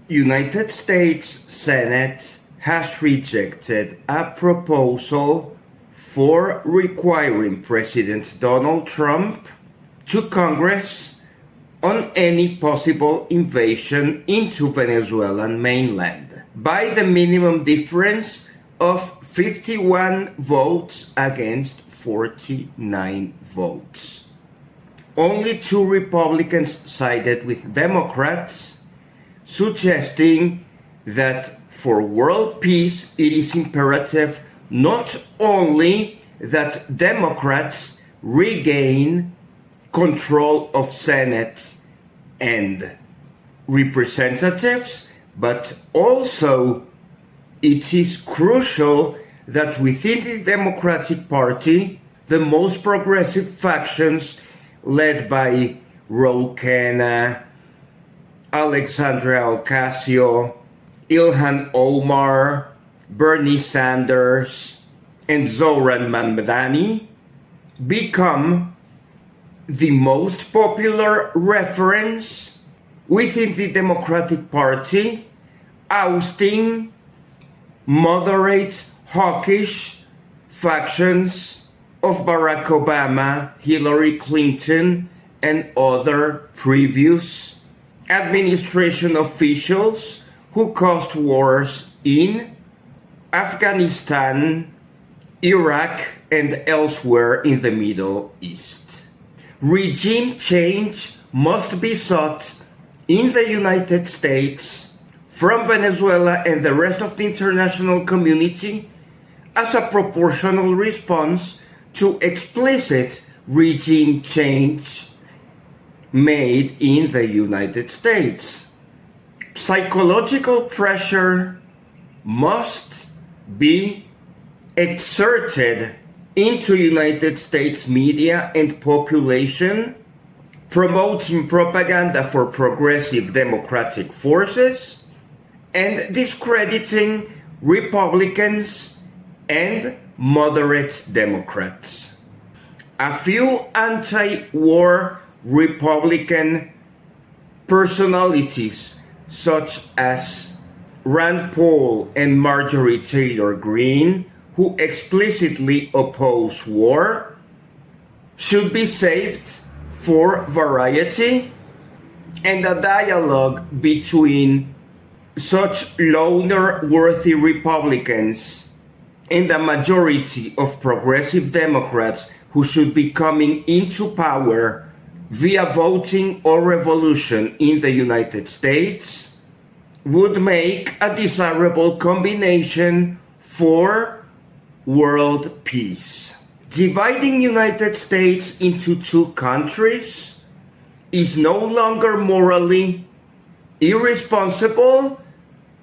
United States Senate has rejected a proposal for requiring President Donald Trump to Congress on any possible invasion into Venezuelan mainland by the minimum difference of 51 votes against 49 votes. Only 2 Republicans sided with Democrats, suggesting that for world peace it is imperative not only that Democrats regain control of Senate and representatives, but also it is crucial that within the Democratic Party, the most progressive factions led by Ro Kanna, Alexandria Ocasio, Ilhan Omar, Bernie Sanders, and Zohran Madani become the most popular reference within the Democratic Party, ousting moderate, hawkish factions of Barack Obama, Hillary Clinton, and other previous administration officials who caused wars in Afghanistan, Iraq, and elsewhere in the Middle East. Regime change must be sought in the United States from Venezuela and the rest of the international community as a proportional response to explicit regime change made in the United States. Psychological pressure must be exerted into United States media and population, promoting propaganda for progressive democratic forces and discrediting Republicans and moderate Democrats. A few anti-war Republican personalities such as Rand Paul and Marjorie Taylor Greene, who explicitly oppose war, should be saved for variety and a dialogue between such loner-worthy Republicans and a majority of progressive Democrats who should be coming into power via voting or revolution in the United States would make a desirable combination for world peace. Dividing United States into 2 countries is no longer morally irresponsible,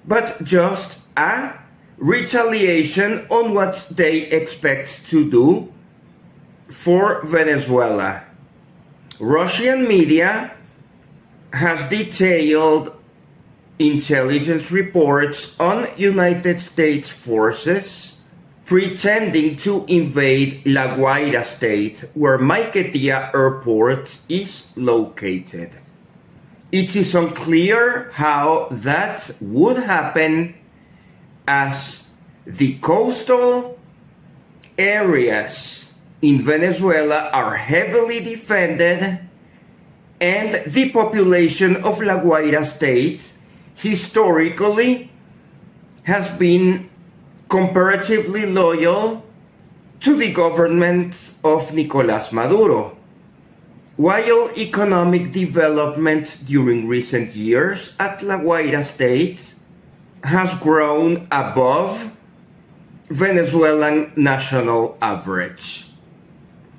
but just a retaliation on what they expect to do for Venezuela. Russian media has detailed intelligence reports on United States forces pretending to invade La Guaira state, where Maiquetía Airport is located. It is unclear how that would happen, as the coastal areas in Venezuela are heavily defended and the population of La Guaira state historically has been comparatively loyal to the government of Nicolás Maduro. While economic development during recent years at La Guaira state has grown above Venezuelan national average.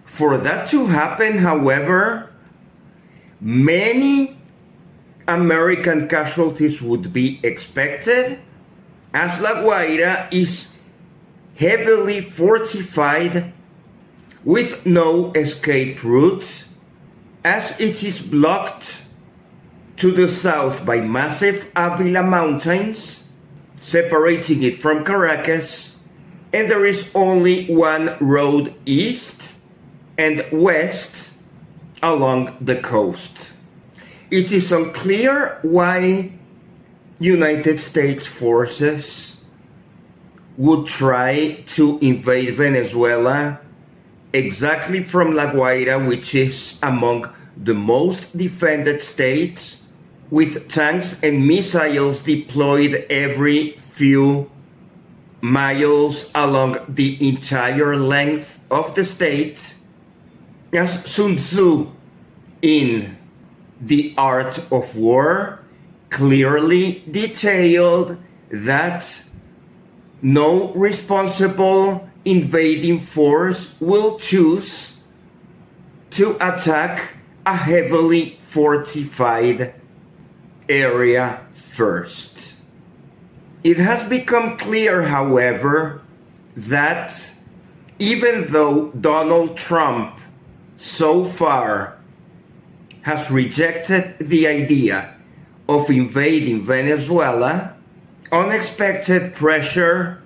For that to happen, however, many American casualties would be expected, as La Guaira is heavily fortified with no escape route, as it is blocked to the south by massive Avila Mountains, separating it from Caracas, and there is only one road east and west along the coast. It is unclear why United States forces would try to invade Venezuela exactly from La Guaira, which is among the most defended states, with tanks and missiles deployed every few miles along the entire length of the state, as Sun Tzu in The Art of War clearly detailed that no responsible invading force will choose to attack a heavily fortified area first. It has become clear, however, that even though Donald Trump so far has rejected the idea of invading Venezuela, unexpected pressure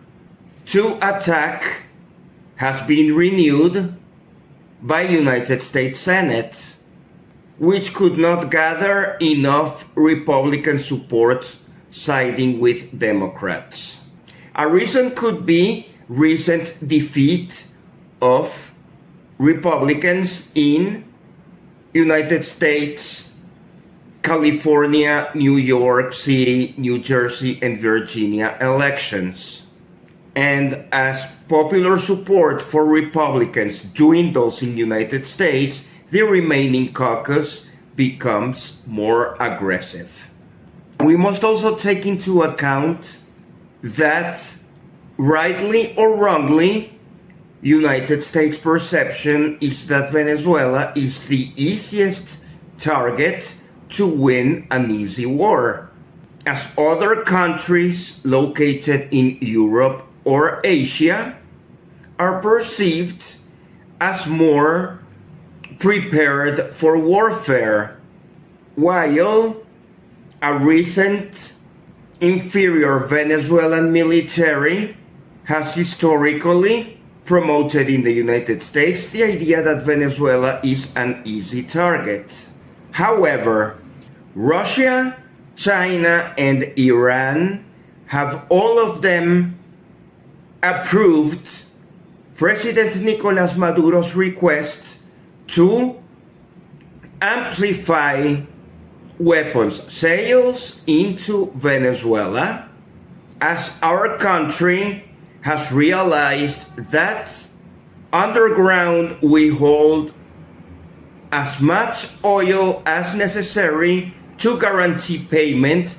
to attack has been renewed by United States Senate, which could not gather enough Republican support siding with Democrats. A reason could be recent defeat of Republicans in United States, California, New York City, New Jersey, and Virginia elections. And as popular support for Republicans dwindles in the United States, the remaining caucus becomes more aggressive. We must also take into account that, rightly or wrongly, United States perception is that Venezuela is the easiest target to win an easy war, as other countries located in Europe or Asia are perceived as more prepared for warfare, while a recent inferior Venezuelan military has historically promoted in the United States the idea that Venezuela is an easy target. However, Russia, China, and Iran have all of them approved President Nicolas Maduro's request to amplify weapons sales into Venezuela, as our country has realized that underground we hold as much oil as necessary to guarantee payment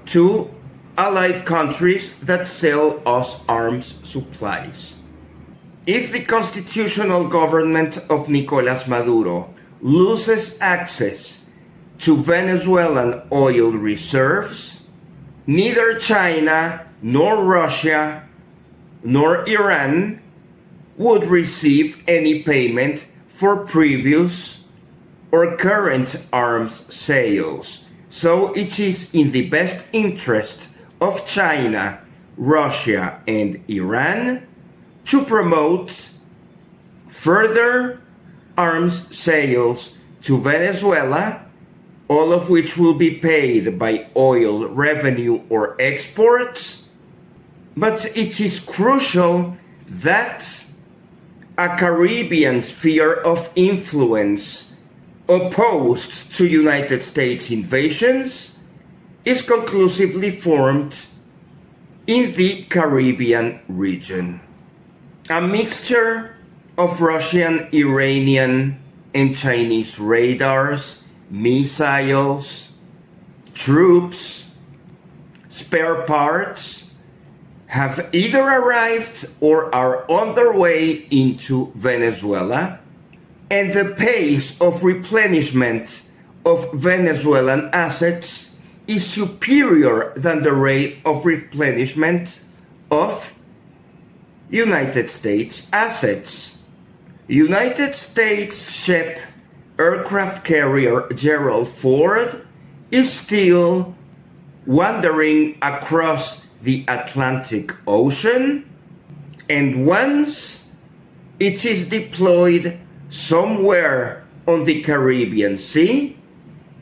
to allied countries that sell us arms supplies. If the constitutional government of Nicolas Maduro loses access to Venezuelan oil reserves, neither China nor Russia nor Iran would receive any payment for previous or current arms sales. So it is in the best interest of China, Russia, and Iran to promote further arms sales to Venezuela, all of which will be paid by oil revenue or exports. But it is crucial that a Caribbean sphere of influence opposed to United States invasions is conclusively formed in the Caribbean region. A mixture of Russian, Iranian, and Chinese radars, missiles, troops, spare parts have either arrived or are on their way into Venezuela, and the pace of replenishment of Venezuelan assets is superior than the rate of replenishment of United States assets. United States ship aircraft carrier Gerald Ford is still wandering across the Atlantic Ocean, and once it is deployed somewhere on the Caribbean Sea,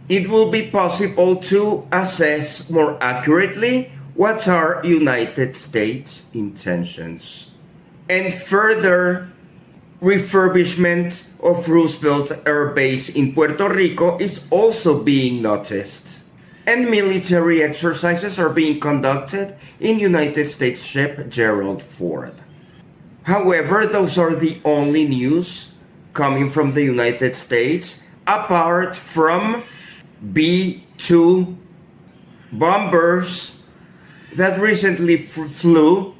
it will be possible to assess more accurately what are United States intentions. And further refurbishment of Roosevelt Air Base in Puerto Rico is also being noticed. And military exercises are being conducted in United States ship Gerald Ford. However, those are the only news coming from the United States, apart from B-2 bombers that recently flew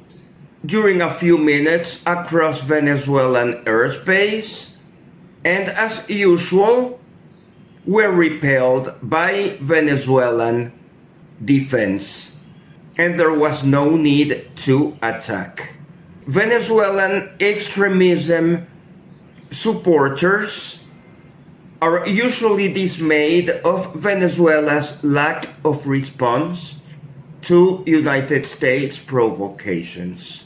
during a few minutes across Venezuelan airspace, and as usual, were repelled by Venezuelan defense, and there was no need to attack. Venezuelan extremism supporters are usually dismayed of Venezuela's lack of response to United States provocations.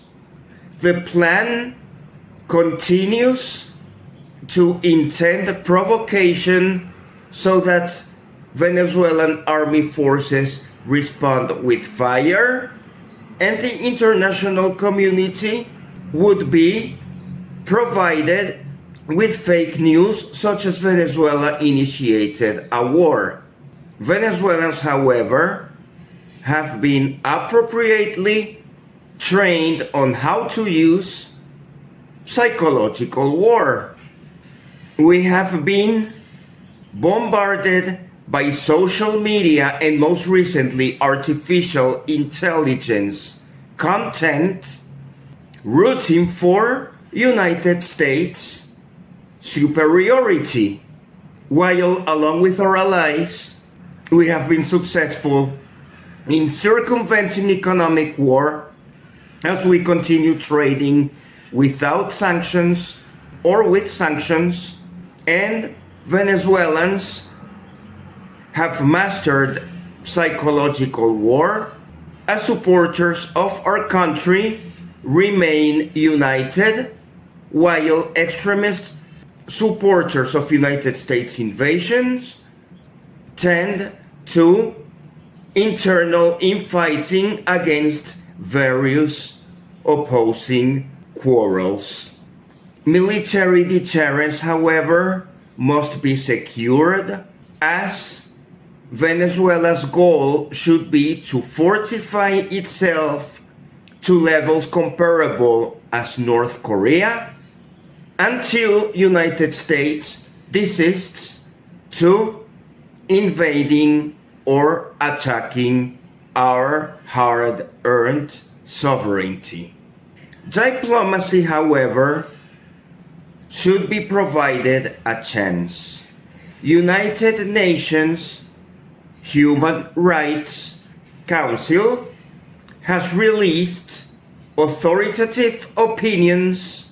The plan continues to intend provocation so that Venezuelan army forces respond with fire, and the international community would be provided with fake news such as Venezuela initiated a war. Venezuelans, however, have been appropriately trained on how to use psychological war. We have been bombarded by social media and most recently artificial intelligence content rooting for United States superiority, while along with our allies we have been successful in circumventing economic war as we continue trading without sanctions or with sanctions, and Venezuelans have mastered psychological war as supporters of our country remain united, while extremist supporters of United States invasions tend to internal infighting against various opposing quarrels. Military deterrence, however, must be secured, as Venezuela's goal should be to fortify itself to levels comparable as North Korea until United States desists to invading or attacking our hard-earned sovereignty. Diplomacy, however, should be provided a chance. United Nations Human Rights Council has released authoritative opinions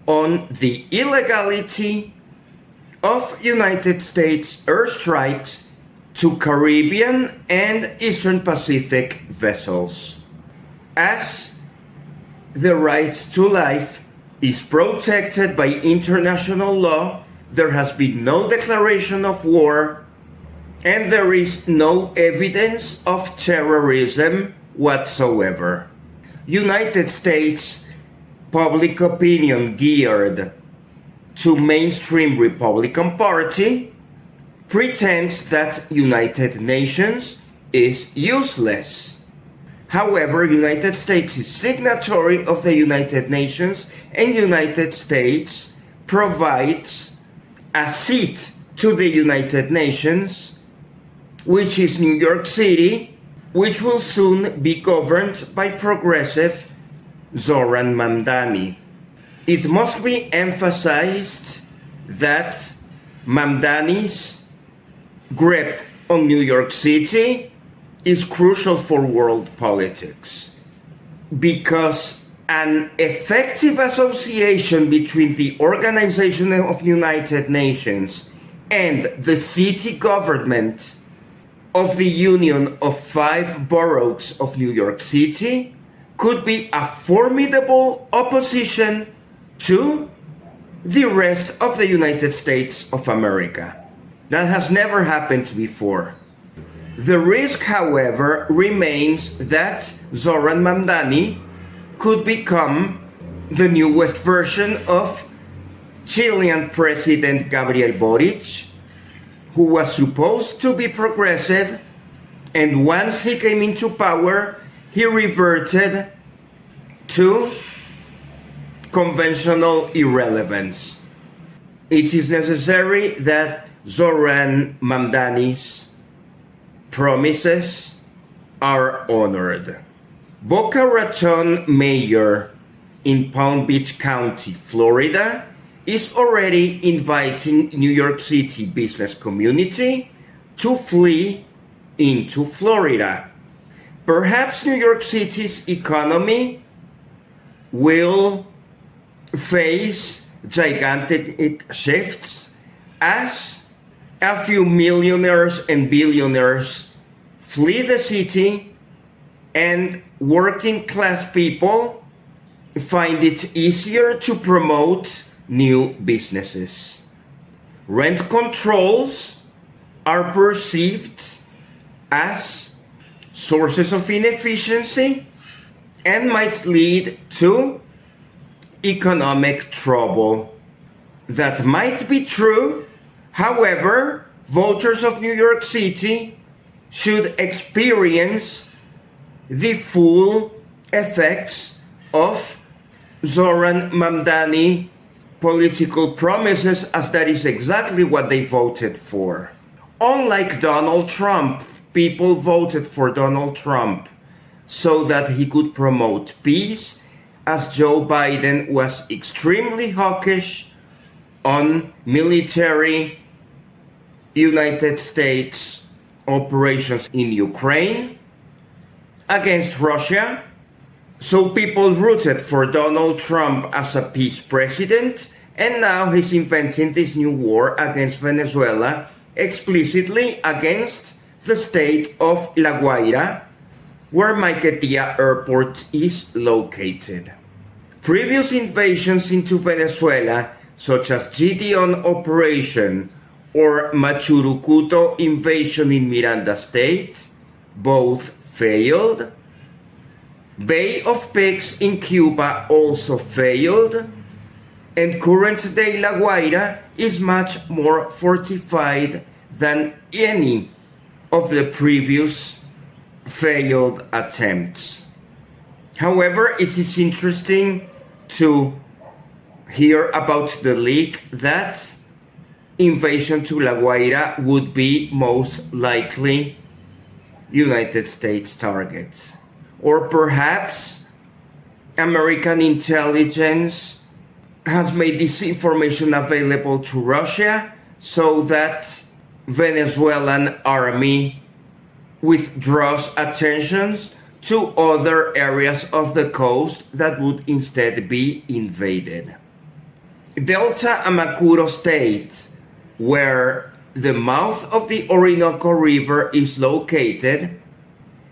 on the illegality of United States airstrikes to Caribbean and Eastern Pacific vessels. As the right to life is protected by international law, there has been no declaration of war, and there is no evidence of terrorism whatsoever. United States public opinion geared to mainstream Republican Party pretends that United Nations is useless. However, United States is signatory of the United Nations, and United States provides a seat to the United Nations, which is New York City, which will soon be governed by progressive Zohran Madani. It must be emphasized that Madani's grip on New York City is crucial for world politics, because an effective association between the Organization of United Nations and the city government of the Union of 5 Boroughs of New York City could be a formidable opposition to the rest of the United States of America. That has never happened before. The risk, however, remains that Zohran Madani could become the newest version of Chilean President Gabriel Boric, who was supposed to be progressive, and once he came into power, he reverted to conventional irrelevance. It is necessary that Zohran Madani's promises are honored. Boca Raton mayor in Palm Beach County, Florida, is already inviting New York City business community to flee into Florida. Perhaps New York City's economy will face gigantic shifts as a few millionaires and billionaires flee the city and working class people find it easier to promote new businesses. Rent controls are perceived as sources of inefficiency and might lead to economic trouble. That might be true. However, voters of New York City should experience the full effects of Zohran Madani political promises, as that is exactly what they voted for. Unlike Donald Trump, people voted for Donald Trump so that he could promote peace, as Joe Biden was extremely hawkish on military United States operations in Ukraine against Russia. So people rooted for Donald Trump as a peace president, and now he's inventing this new war against Venezuela, explicitly against the state of La Guaira, where Maiquetía Airport is located. Previous invasions into Venezuela, such as Gideon Operation or Machurucuto invasion in Miranda State, both failed. Bay of Pigs in Cuba also failed, and current-day La Guaira is much more fortified than any of the previous failed attempts. However, it is interesting to hear about the leak that invasion to La Guaira would be most likely United States targets. Or perhaps American intelligence has made this information available to Russia so that Venezuelan army withdraws attentions to other areas of the coast that would instead be invaded. Delta Amacuro State, where the mouth of the Orinoco River is located,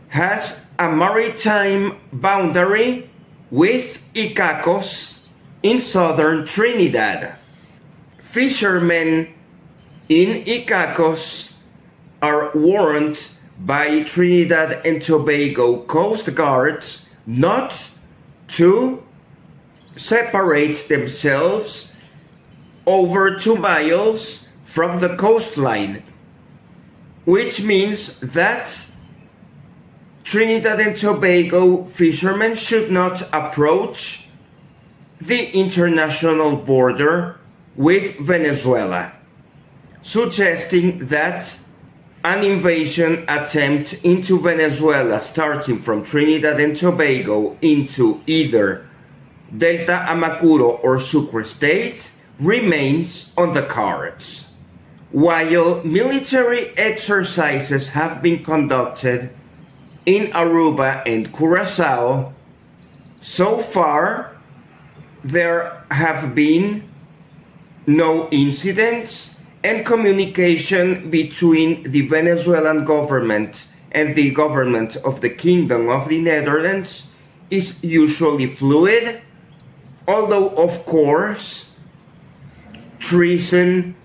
has a maritime boundary with Icacos in southern Trinidad. Fishermen in Icacos are warned by Trinidad and Tobago Coast Guards not to separate themselves over 2 miles from the coastline, which means that Trinidad and Tobago fishermen should not approach the international border with Venezuela, suggesting that an invasion attempt into Venezuela starting from Trinidad and Tobago into either Delta Amacuro or Sucre State remains on the cards. While military exercises have been conducted in Aruba and Curacao, so far there have been no incidents, and communication between the Venezuelan government and the government of the Kingdom of the Netherlands is usually fluid, although of course treason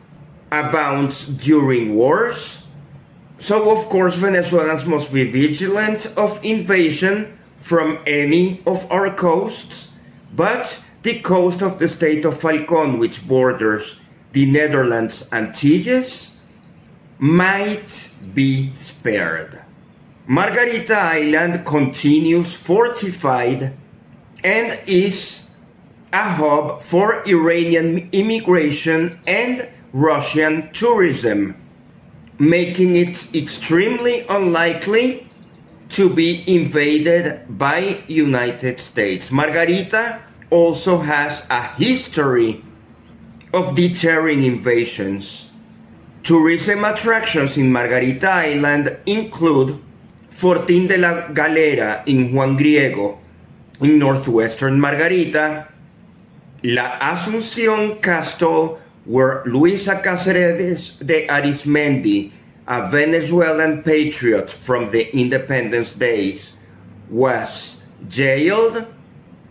abounds during wars. So, of course, Venezuelans must be vigilant of invasion from any of our coasts, but the coast of the state of Falcon, which borders the Netherlands Antilles, might be spared. Margarita Island continues fortified and is a hub for Iranian immigration and Russian tourism, making it extremely unlikely to be invaded by United States. Margarita also has a history of deterring invasions. Tourism attractions in Margarita Island include Fortín de la Galera in Juan Griego, in northwestern Margarita, La Asunción Castle, where Luisa Cáceres de Arizmendi, a Venezuelan patriot from the independence days, was jailed,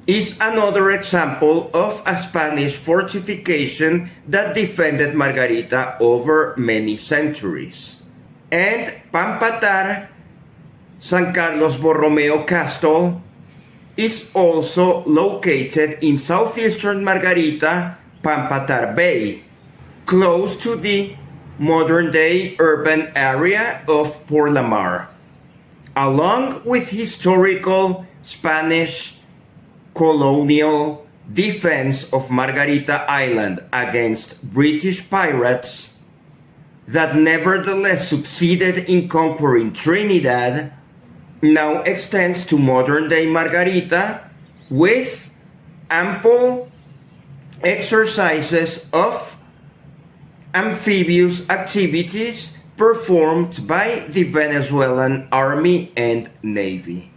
is another example of a Spanish fortification that defended Margarita over many centuries. And Pampatar, San Carlos Borromeo Castle, is also located in southeastern Margarita, Pampatar Bay, close to the modern-day urban area of Porlamar. Along with historical Spanish colonial defense of Margarita Island against British pirates that nevertheless succeeded in conquering Trinidad, now extends to modern-day Margarita with ample exercises of amphibious activities performed by the Venezuelan Army and Navy.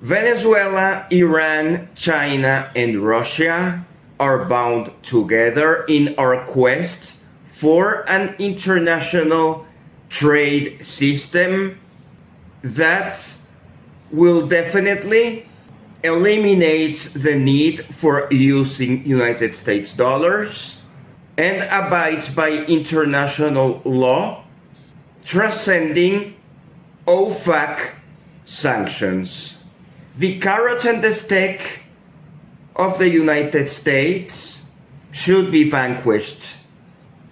Venezuela, Iran, China, and Russia are bound together in our quest for an international trade system that will definitely eliminate the need for using United States dollars and abides by international law, transcending OFAC sanctions. The carrot and the stick of the United States should be vanquished.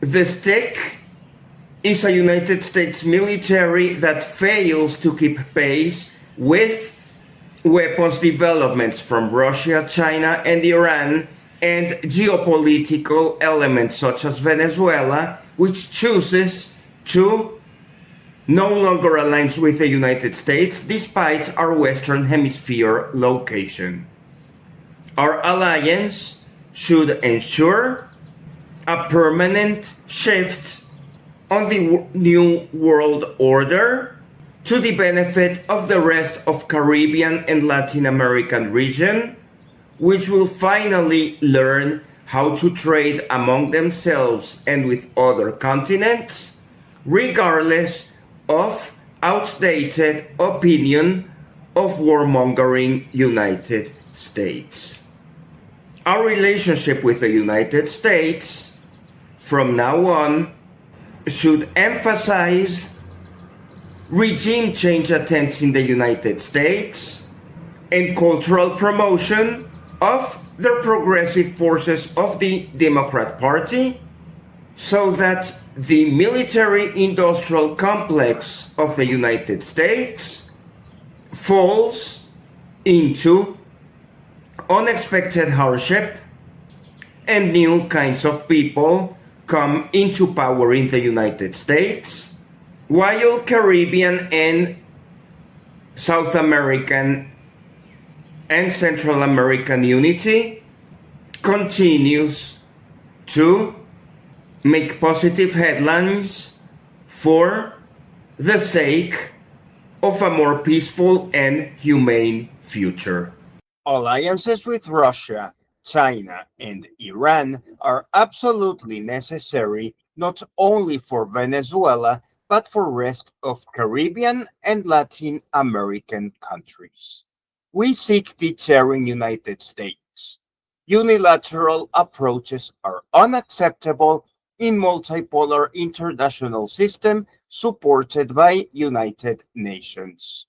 The stick is a United States military that fails to keep pace with weapons developments from Russia, China, and Iran, and geopolitical elements such as Venezuela, which chooses to no longer align with the United States despite our Western Hemisphere location. Our alliance should ensure a permanent shift on the new world order to the benefit of the rest of Caribbean and Latin American region, which will finally learn how to trade among themselves and with other continents, regardless of outdated opinion of warmongering United States. Our relationship with the United States from now on should emphasize regime change attempts in the United States and cultural promotion of the progressive forces of the Democrat Party, so that the military-industrial complex of the United States falls into unexpected hardship and new kinds of people come into power in the United States, while Caribbean and South American and Central American unity continues to make positive headlines for the sake of a more peaceful and humane future. Alliances with Russia, China, and Iran are absolutely necessary not only for Venezuela, but for rest of Caribbean and Latin American countries. We seek deterring United States. Unilateral approaches are unacceptable in multipolar international system supported by United Nations.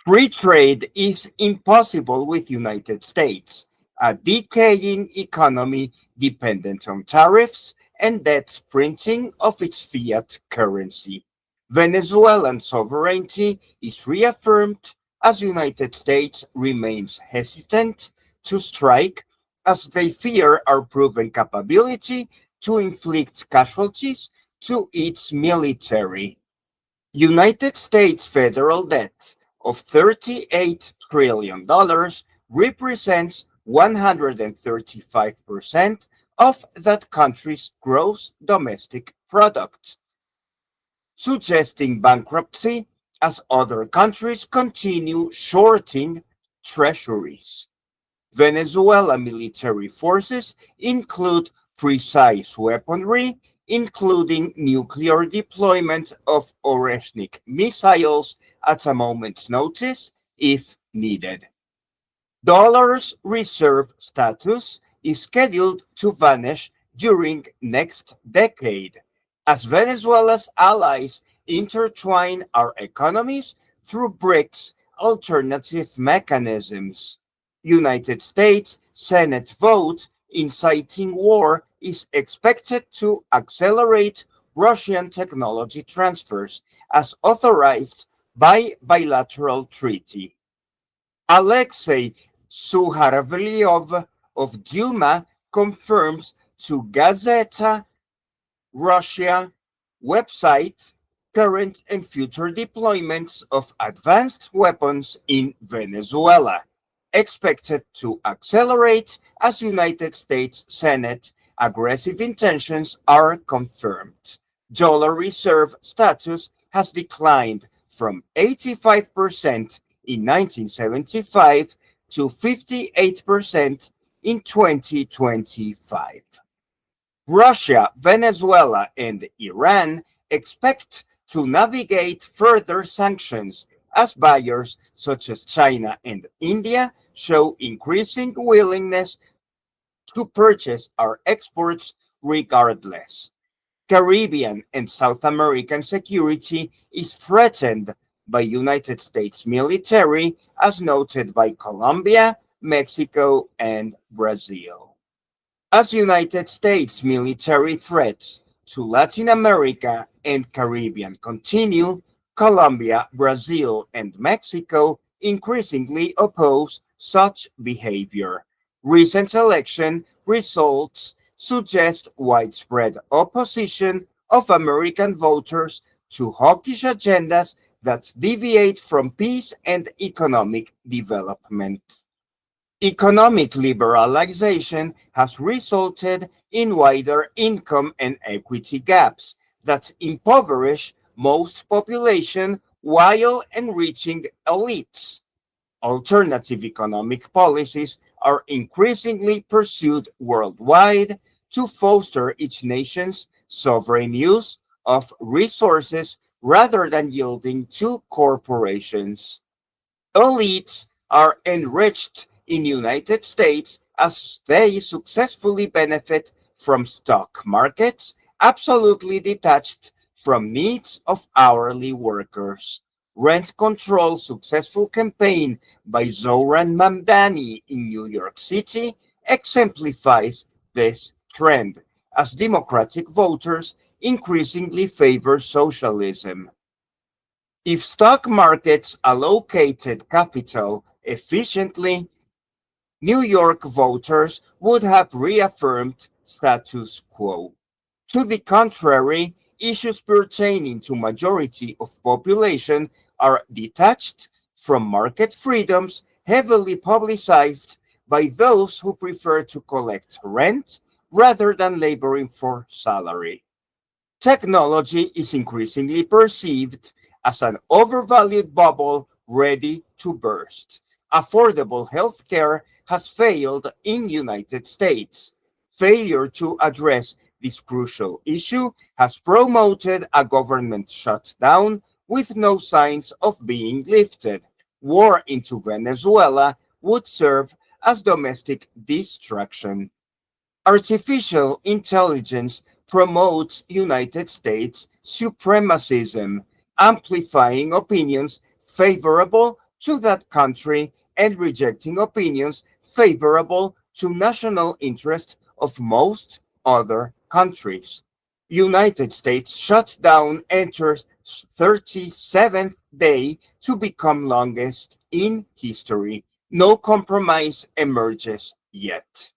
Free trade is impossible with United States, a decaying economy dependent on tariffs and debt printing of its fiat currency. Venezuelan sovereignty is reaffirmed as United States remains hesitant to strike as they fear our proven capability to inflict casualties to its military. United States federal debt of $38 trillion represents 135% of that country's gross domestic product, suggesting bankruptcy as other countries continue shorting treasuries. Venezuela military forces include precise weaponry, including nuclear deployment of Oreshnik missiles at a moment's notice if needed. Dollar's reserve status is scheduled to vanish during next decade as Venezuela's allies intertwine our economies through BRICS alternative mechanisms. United States Senate vote inciting war is expected to accelerate Russian technology transfers as authorized by bilateral treaty. Alexei Suharovlyov of Duma confirms to Gazeta Russia website current and future deployments of advanced weapons in Venezuela, expected to accelerate as United States Senate aggressive intentions are confirmed. Dollar reserve status has declined from 85% in 1975 to 58% in 2025. Russia, Venezuela, and Iran expect to navigate further sanctions as buyers such as China and India show increasing willingness to purchase our exports regardless. Caribbean and South American security is threatened by United States military, as noted by Colombia, Mexico, and Brazil. As United States military threats to Latin America and Caribbean continue, Colombia, Brazil, and Mexico increasingly oppose such behavior. Recent election results suggest widespread opposition of American voters to hawkish agendas that deviate from peace and economic development. Economic liberalization has resulted in wider income and equity gaps that impoverish most population while enriching elites. Alternative economic policies are increasingly pursued worldwide to foster each nation's sovereign use of resources rather than yielding to corporations. Elites are enriched in United States as they successfully benefit from stock markets, absolutely detached from needs of hourly workers. Rent control successful campaign by Zohran Madani in New York City exemplifies this trend as Democratic voters increasingly favor socialism. If stock markets allocated capital efficiently, New York voters would have reaffirmed status quo. To the contrary, issues pertaining to majority of population are detached from market freedoms heavily publicized by those who prefer to collect rent rather than laboring for salary. Technology is increasingly perceived as an overvalued bubble ready to burst. Affordable healthcare has failed in United States. Failure to address this crucial issue has promoted a government shutdown with no signs of being lifted. War into Venezuela would serve as domestic distraction. Artificial intelligence promotes United States supremacism, amplifying opinions favorable to that country and rejecting opinions favorable to national interest of most other countries. United States shutdown enters 37th day to become longest in history. No compromise emerges yet.